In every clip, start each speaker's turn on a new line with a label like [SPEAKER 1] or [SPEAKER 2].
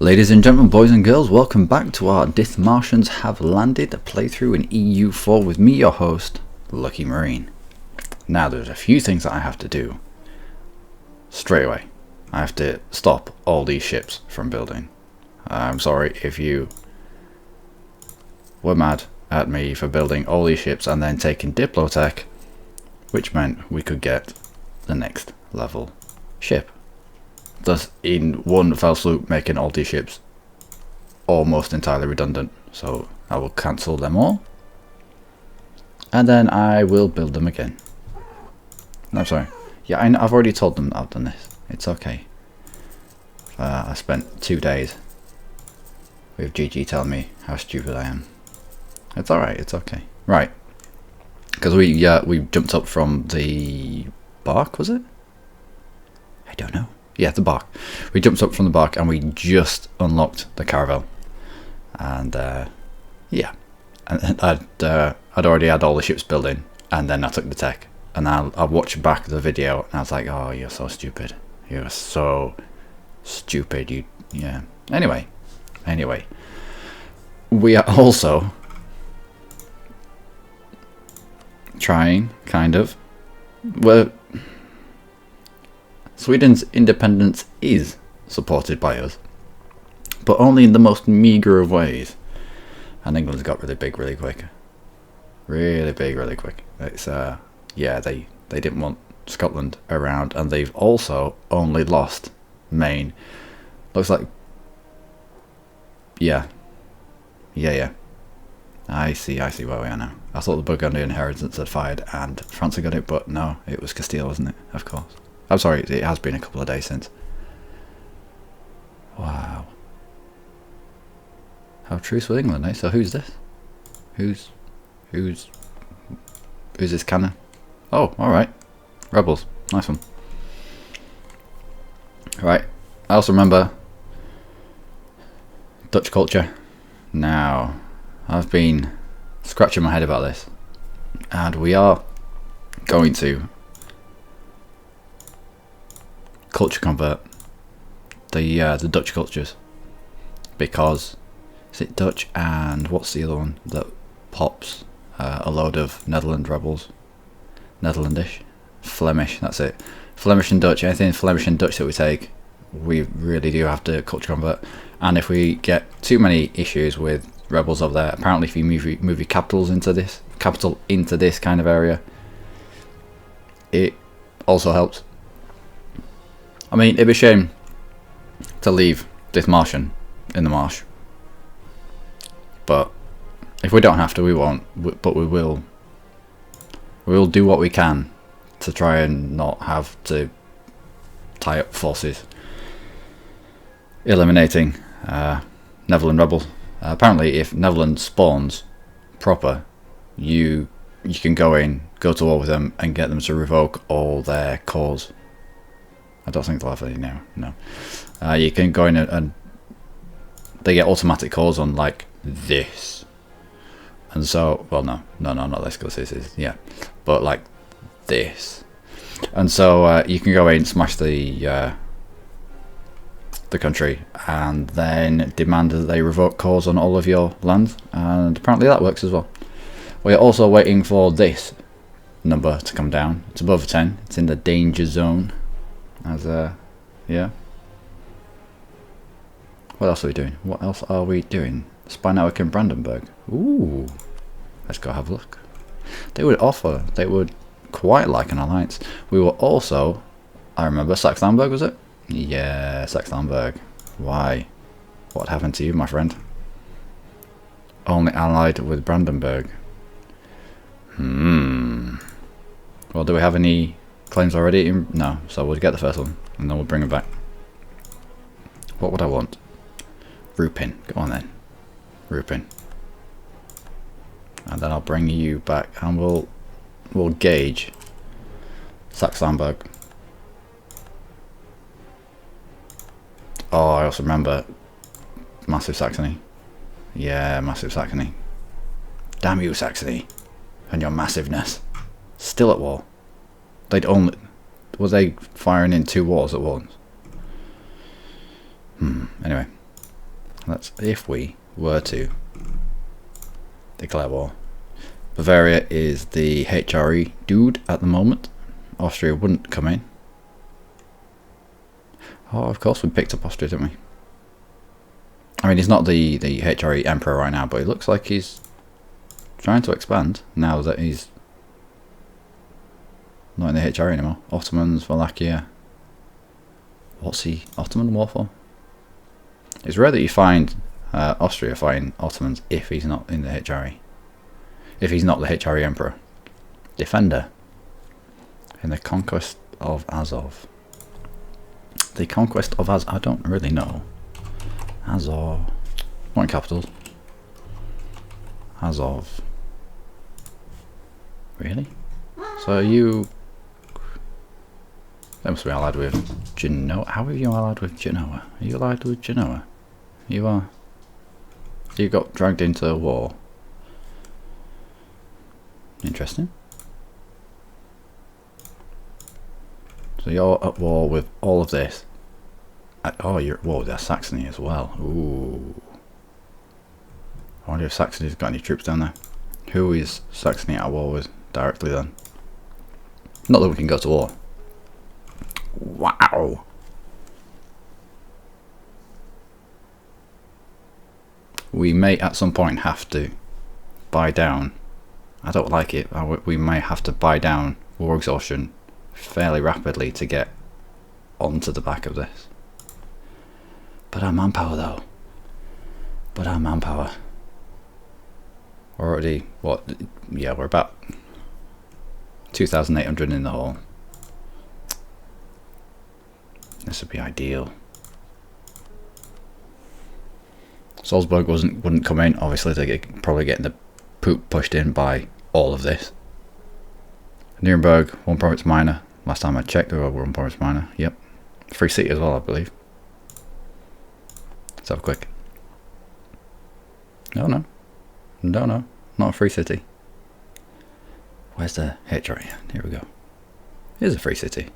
[SPEAKER 1] Ladies and gentlemen, boys and girls, welcome back to our Dithmarschens Have Landed playthrough in EU4 with me, your host, Luckymarine. Now there's a few things that I have to do. Straight away, I have to stop all these ships from building. I'm sorry if you were mad at me for building all these ships and then taking Diplotech, which meant we could get the next level ship. Thus, in one fell swoop, making all these ships almost entirely redundant. So I will cancel them all, and then I will build them again. No, sorry. Yeah, I've already told them that I've done this. It's okay. I spent 2 days with GG telling me how stupid I am. It's alright, it's okay. Right. Because we jumped up from the bark, was it? I don't know. Yeah, the bark. We jumped up from the bark and we just unlocked the caravel. And yeah, and I'd already had all the ships building, and then I took the tech, and I watched back the video, and I was like, oh, you're so stupid. You're so stupid. Yeah. Anyway, we are also trying, kind of. Well, Sweden's independence is supported by us, but only in the most meagre of ways. And England's got really big really quick. Really big really quick. It's yeah, they didn't want Scotland around, and they've also only lost Maine. Looks like, yeah. I see where we are now. I thought the Burgundian inheritance had fired and France had got it, but no, it was Castile, wasn't it? Of course. I'm sorry, it has been a couple of days since. Wow. How truce with England, eh? So who's this? Who's this cannon? Oh, alright. Rebels. Nice one. Right. I also remember Dutch culture. Now, I've been scratching my head about this, and we are going to culture convert the Dutch cultures, because is it Dutch and what's the other one that pops a load of Netherlands rebels? Netherlandish, Flemish, that's it. Flemish and Dutch. Anything Flemish and Dutch that we take, we really do have to culture convert. And if we get too many issues with rebels over there, apparently if you move your capital into this kind of area, it also helps. I mean, it'd be a shame to leave Dithmarschen in the marsh, but if we don't have to, we won't. But we will. We will do what we can to try and not have to tie up forces eliminating Netherland rebels. Apparently, if Netherland spawns proper, you can go to war with them and get them to revoke all their cores. I don't think they'll have any now. No, you can go in and they get automatic calls on like this, and so not this, because this is but like this, and so you can go in, smash the country, and then demand that they revoke calls on all of your lands, and apparently that works as well. We're also waiting for this number to come down. It's above 10. It's in the danger zone. As yeah. What else are we doing? What else are we doing? Spy network in Brandenburg. Ooh, let's go have a look. They would quite like an alliance. We were also, I remember, Saxe-Lauenburg, was it? Yeah, Saxe-Lauenburg. Why? What happened to you, my friend? Only allied with Brandenburg. Well, do we have any claims already? No, so we'll get the first one and then we'll bring it back. What would I want? Rupin. Go on then. Rupin. And then I'll bring you back and we'll gauge Saxe-Lauenburg. Oh, I also remember Massive Saxony. Yeah, Massive Saxony. Damn you, Saxony, and your massiveness. Still at war. Was they firing in 2 wars at once? Anyway, That's if we were to declare war. Bavaria is the HRE dude at the moment. Austria wouldn't come in. Oh, of course we picked up Austria, didn't we? I mean, he's not the HRE emperor right now, but it looks like he's trying to expand now that he's not in the HRE anymore. Ottomans, Wallachia. What's he Ottoman war for? It's rare that you find Austria fighting Ottomans if he's not in the HRE. If he's not the HRE emperor. Defender. In the conquest of Azov. The conquest of Azov, I don't really know. Azov. What in capitals? Azov. Really? So you... They must be allied with Genoa. How are you allied with Genoa? Are you allied with Genoa? You are. You got dragged into a war. Interesting. So you're at war with all of this. Oh, you're at war with Saxony as well. Ooh. I wonder if Saxony's got any troops down there. Who is Saxony at war with directly then? Not that we can go to war. Wow. We may at some point have to buy down. I don't like it. We may have to buy down war exhaustion fairly rapidly to get onto the back of this. But our manpower though. But our manpower. We're already, what? Yeah, we're about 2,800 in the hole. This would be ideal. Salzburg wouldn't come in. Obviously, they're probably getting the poop pushed in by all of this. Nuremberg, 1 province minor. Last time I checked, they were 1 province minor. Yep, free city as well, I believe. Let's have a quick. No, not a free city. Where's the HRE? Here we go. Here's a free city.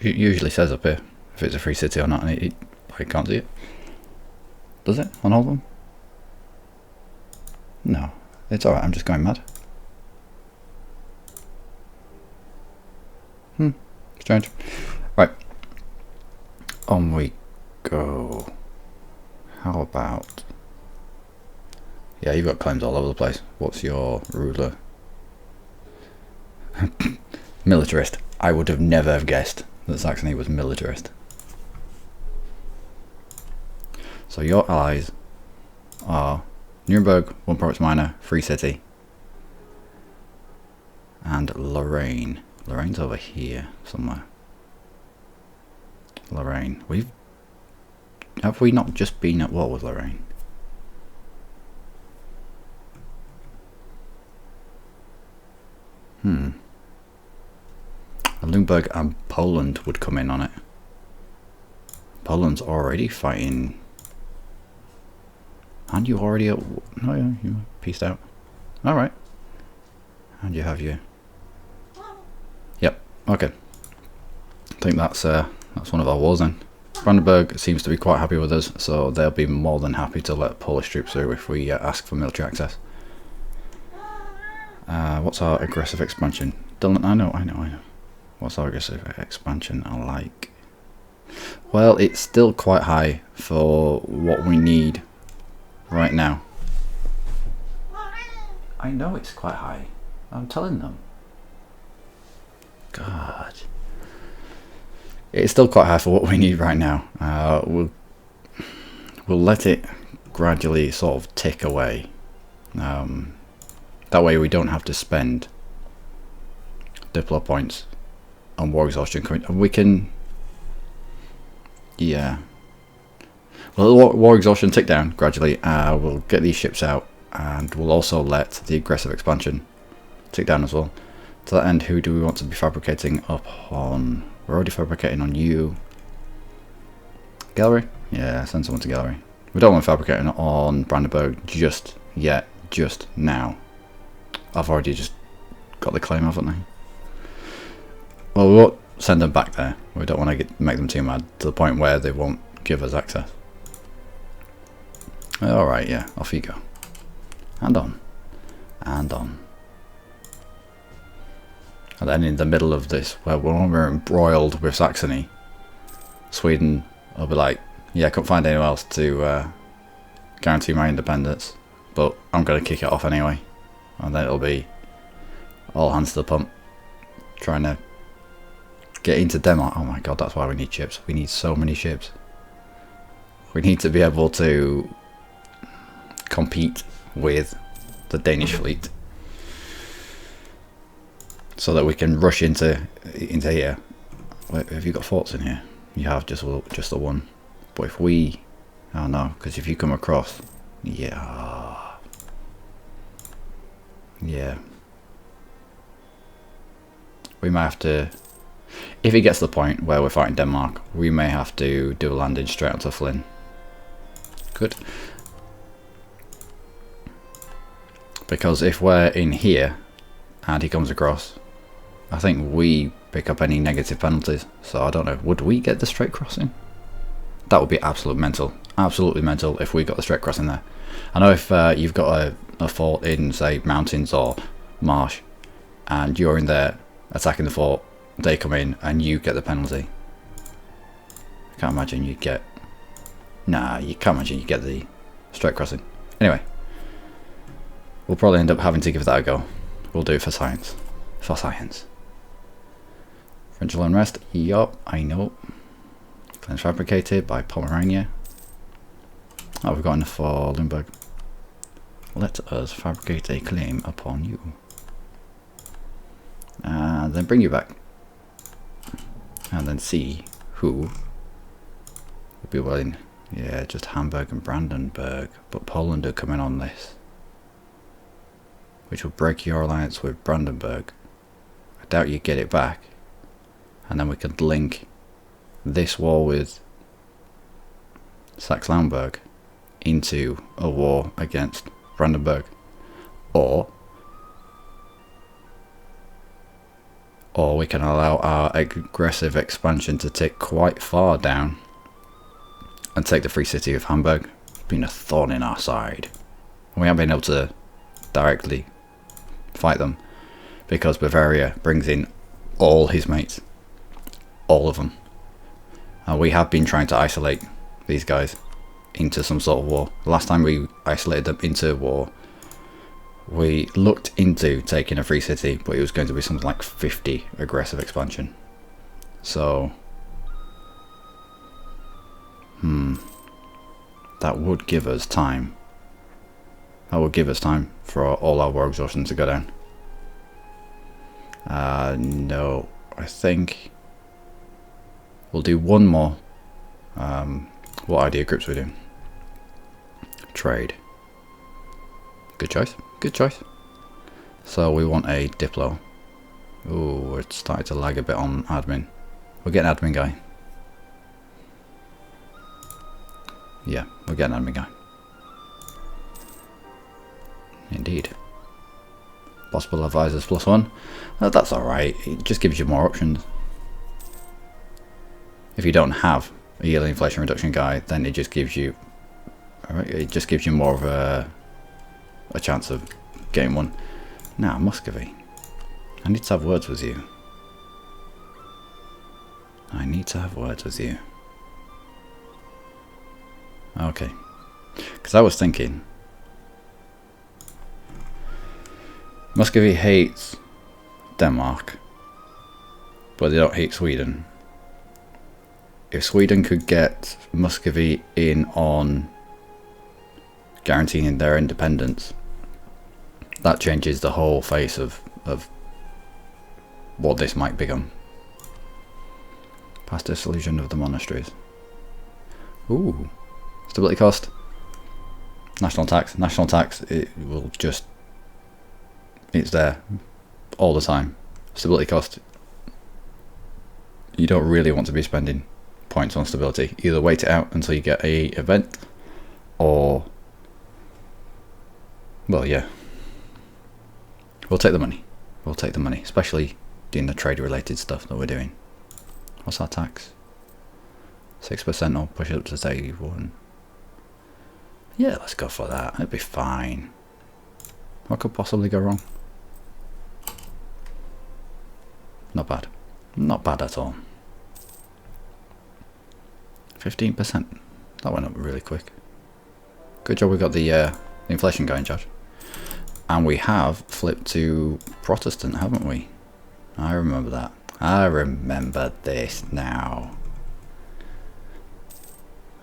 [SPEAKER 1] It usually says up here if it's a free city or not, and I can't see it. Does it on all of them? No, it's alright, I'm just going mad. Strange. Right. On we go. How about... Yeah, you've got claims all over the place. What's your ruler? Militarist. I would have never have guessed that Saxony was militarist. So your allies are Nuremberg, 1 province minor, free city, and Lorraine. Lorraine's over here somewhere. Lorraine. Have we not just been at war with Lorraine? Limburg and Poland would come in on it. Poland's already fighting. And you already at... Oh yeah, you peaced out. Alright. And you have your... Yep, okay. I think that's one of our wars then. Brandenburg seems to be quite happy with us, so they'll be more than happy to let Polish troops through if we ask for military access. What's our aggressive expansion? I know. What's our aggressive expansion like? Well, it's still quite high for what we need right now. I know it's quite high. I'm telling them. God. It's still quite high for what we need right now. We'll let it gradually sort of tick away. That way we don't have to spend Diplo points on war exhaustion. We can... Yeah. Well, war exhaustion tick down gradually. We'll get these ships out, and we'll also let the aggressive expansion tick down as well. To that end, who do we want to be fabricating up on? We're already fabricating on you. Gallery? Yeah, send someone to Gallery. We don't want fabricating on Brandenburg just yet, just now. I've already just got the claim, haven't I? Well, send them back there. We don't want to make them too mad to the point where they won't give us access. Alright, yeah, off you go. And on. And on. And then in the middle of this, where when we're embroiled with Saxony, Sweden will be like, yeah, I couldn't find anyone else to guarantee my independence, but I'm going to kick it off anyway. And then it'll be all hands to the pump, trying to get into Denmark. Oh my god, that's why we need ships. We need so many ships. We need to be able to compete with the Danish fleet, so that we can rush into here. Wait, have you got forts in here? You have just the one. But if we, oh no, because if you come across, yeah, we might have to. If it gets to the point where we're fighting Denmark, we may have to do a landing straight onto Flynn. Good. Because if we're in here and he comes across, I think we pick up any negative penalties. So I don't know, would we get the straight crossing? That would be absolutely mental if we got the straight crossing there. I know if you've got a fort in, say, mountains or marsh, and you're in there attacking the fort, they come in and you get the penalty. I can't imagine you'd get... Nah, you can't imagine you get the straight crossing. Anyway, we'll probably end up having to give that a go. We'll do it for science. For science. French unrest, yup, I know. Claims fabricated by Pomerania. Oh, we've got enough for Limburg. Let us fabricate a claim upon you. And then bring you back. And then see who would be willing. Yeah, just Hamburg and Brandenburg. But Poland are coming on this, which will break your alliance with Brandenburg. I doubt you get it back. And then we could link this war with Saxe-Lauenburg into a war against Brandenburg. Or we can allow our aggressive expansion to take quite far down and take the free city of Hamburg. It's been a thorn in our side. And we haven't been able to directly fight them because Bavaria brings in all his mates. All of them. And we have been trying to isolate these guys into some sort of war. Last time we isolated them into war, we looked into taking a free city, but it was going to be something like 50 aggressive expansion. So, that would give us time. That would give us time for all our war exhaustion to go down. No, I think we'll do one more. What idea groups we doing? Trade. Good choice. Good choice. So we want a Diplo. Ooh, we're starting to lag a bit on admin. We're getting an admin guy. Yeah, we're getting an admin guy. Indeed. Possible advisors +1. That's alright. It just gives you more options. If you don't have a yearly inflation reduction guy, then it just gives you, it just gives you more of a chance of getting one. Now, Muscovy. I need to have words with you. I need to have words with you. Okay. Because I was thinking, Muscovy hates Denmark, but they don't hate Sweden. If Sweden could get Muscovy in on guaranteeing their independence, that changes the whole face of what this might become. Past dissolution of the monasteries. Ooh. Stability cost. National tax. National tax, it will just... It's there all the time. Stability cost. You don't really want to be spending points on stability. Either wait it out until you get a event, or... Well, yeah. We'll take the money. We'll take the money. Especially doing the trade related stuff that we're doing. What's our tax? 6% or push it up to 31. Yeah, let's go for that. It'll be fine. What could possibly go wrong? Not bad. Not bad at all. 15%. That went up really quick. Good job we got the inflation going, Josh. And we have flipped to Protestant, haven't we? I remember that. I remember this now.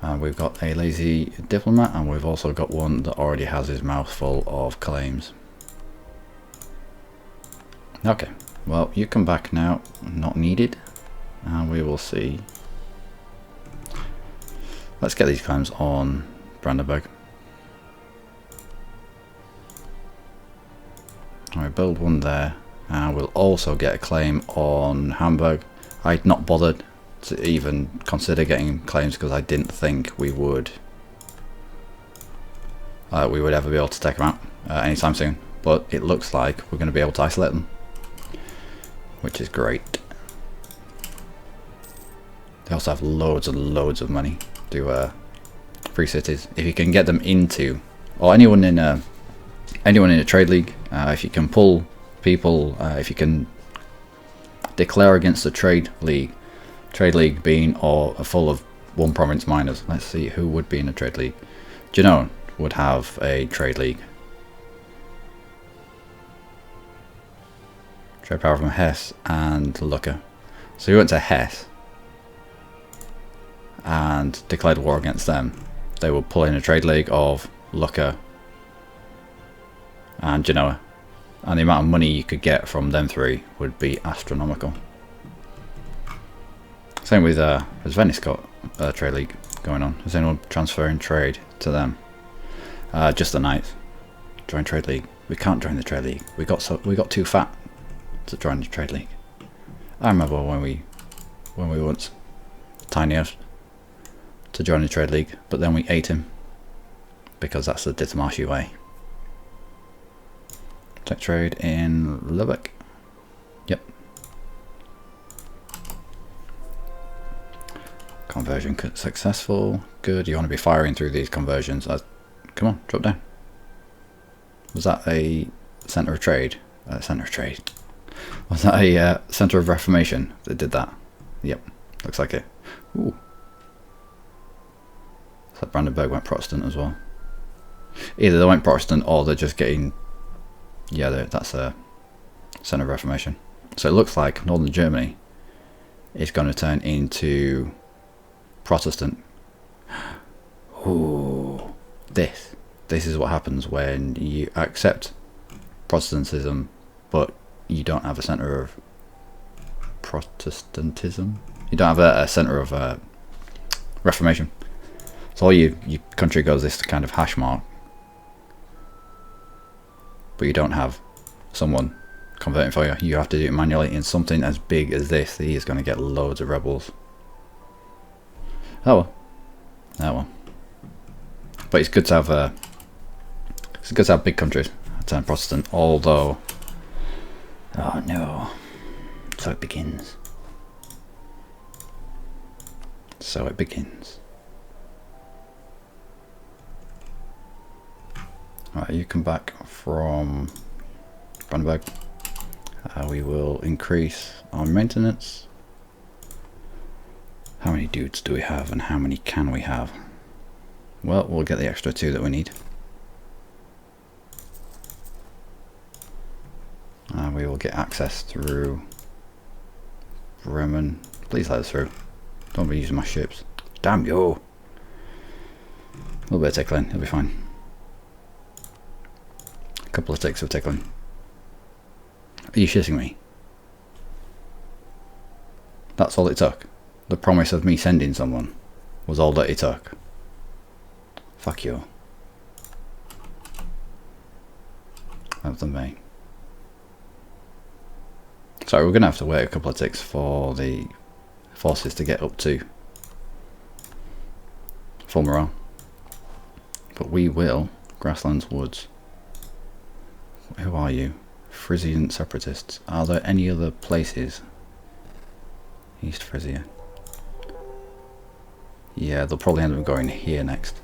[SPEAKER 1] And we've got a lazy diplomat, and we've also got one that already has his mouth full of claims. Okay, well, you come back now, not needed, and we will see. Let's get these claims on Brandenburg. I build one there, and we'll also get a claim on Hamburg. I'd not bothered to even consider getting claims because I didn't think we would ever be able to take them out anytime soon. But it looks like we're going to be able to isolate them, which is great. They also have loads and loads of money to free cities. If you can get them into, or anyone in a trade league, if you can pull people, if you can declare against a trade league being or full of one province miners. Let's see who would be in a trade league. Genoa would have a trade league. Trade power from Hesse and Lucca. So we went to Hesse and declared war against them. They would pull in a trade league of Lucca and Genoa, and the amount of money you could get from them three would be astronomical. Same with has Venice got a trade league going on? Is anyone transferring trade to them? Just the Knights. Join trade league. We can't join the trade league. We got too fat to join the trade league. I remember when we once tiniest to join the trade league, but then we ate him because that's the Dithmarschens way. Tech trade in Lübeck. Yep. Conversion successful. Good. You want to be firing through these conversions. Come on, drop down. Was that a centre of trade? Centre of trade. Was that a centre of reformation that did that? Yep. Looks like it. Ooh. So Brandenburg went Protestant as well. Either they went Protestant or they're just getting. Yeah, that's a centre of reformation. So it looks like northern Germany is going to turn into Protestant. Ooh, this is what happens when you accept Protestantism, but you don't have a centre of Protestantism. You don't have a centre of Reformation. So all your country goes this kind of hash mark, but you don't have someone converting for you. You have to do it manually in something as big as this. He is going to get loads of rebels. Oh well. Oh well. But it's good to have big countries turn Protestant. Although, oh no. So it begins. So it begins. Right, you come back from Brandenburg. We will increase our maintenance. How many dudes do we have and how many can we have? Well, we'll get the extra 2 that we need. We will get access through Bremen. Please let us through. Don't be using my ships. Damn you! A little bit of tickling, it'll be fine. A couple of ticks of tickling. Are you shitting me? That's all it took. The promise of me sending someone was all that it took. Fuck you. That's the main. Sorry, we're going to have to wait a couple of ticks for the forces to get up to full morale. But we will. Grasslands, woods. Who are you? Frisian separatists. Are there any other places? East Frisia. Yeah, they'll probably end up going here next.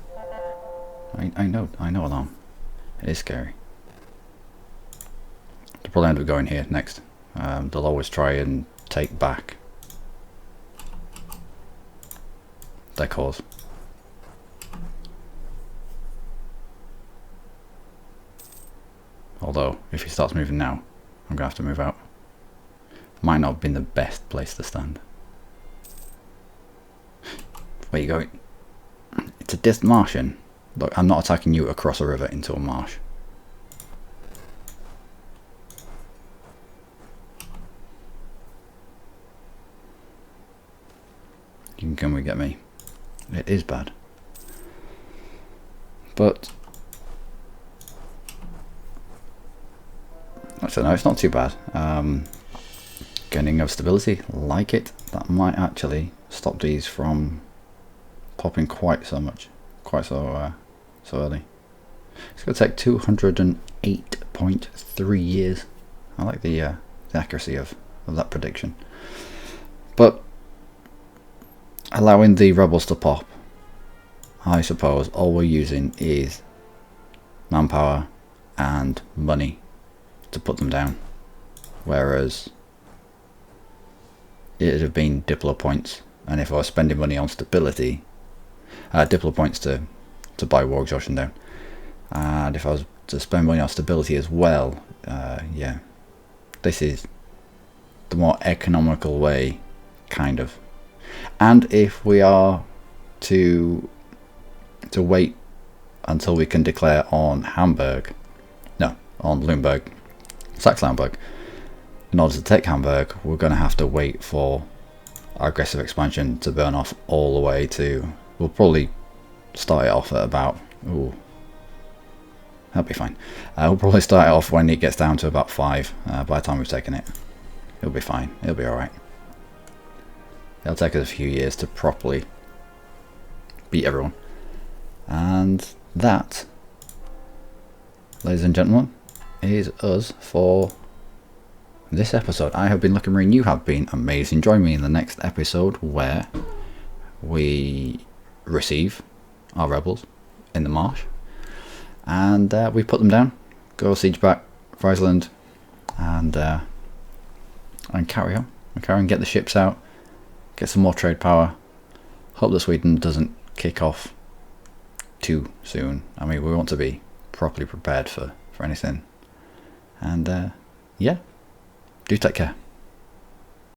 [SPEAKER 1] I know, alarm. It is scary. They'll probably end up going here next. They'll always try and take back their cause. Although, if he starts moving now, I'm going to have to move out. Might not have been the best place to stand. Where you going? It's a Dithmarschen. Look, I'm not attacking you across a river into a marsh. You can come and get me. It is bad. But I don't know, it's not too bad. Gaining of stability, like it. That might actually stop these from popping quite so early. It's going to take 208.3 years. I like the accuracy of that prediction. But allowing the rebels to pop, I suppose all we're using is manpower and money to put them down, whereas it'd have been Diplo points, and if I was spending money on stability, Diplo points to buy war exhaustion down, and if I was to spend money on stability as well, yeah, this is the more economical way, kind of. And if we are to wait until we can declare on Hamburg, no, on Limburg, Saxe-Lauenburg, in order to take Hamburg, we're going to have to wait for our aggressive expansion to burn off all the way to, we'll probably start it off at about, ooh, that'll be fine. We'll probably start it off when it gets down to about 5, by the time we've taken it. It'll be fine, it'll be alright. It'll take us a few years to properly beat everyone. And that, ladies and gentlemen, is us for this episode. I have been Luckymarine, you have been amazing. Join me in the next episode where we receive our rebels in the marsh and we put them down, go siege back for Iceland, and carry on. Get the ships out, get some more trade power. Hope that Sweden doesn't kick off too soon. I mean, we want to be properly prepared for anything. And yeah, do take care.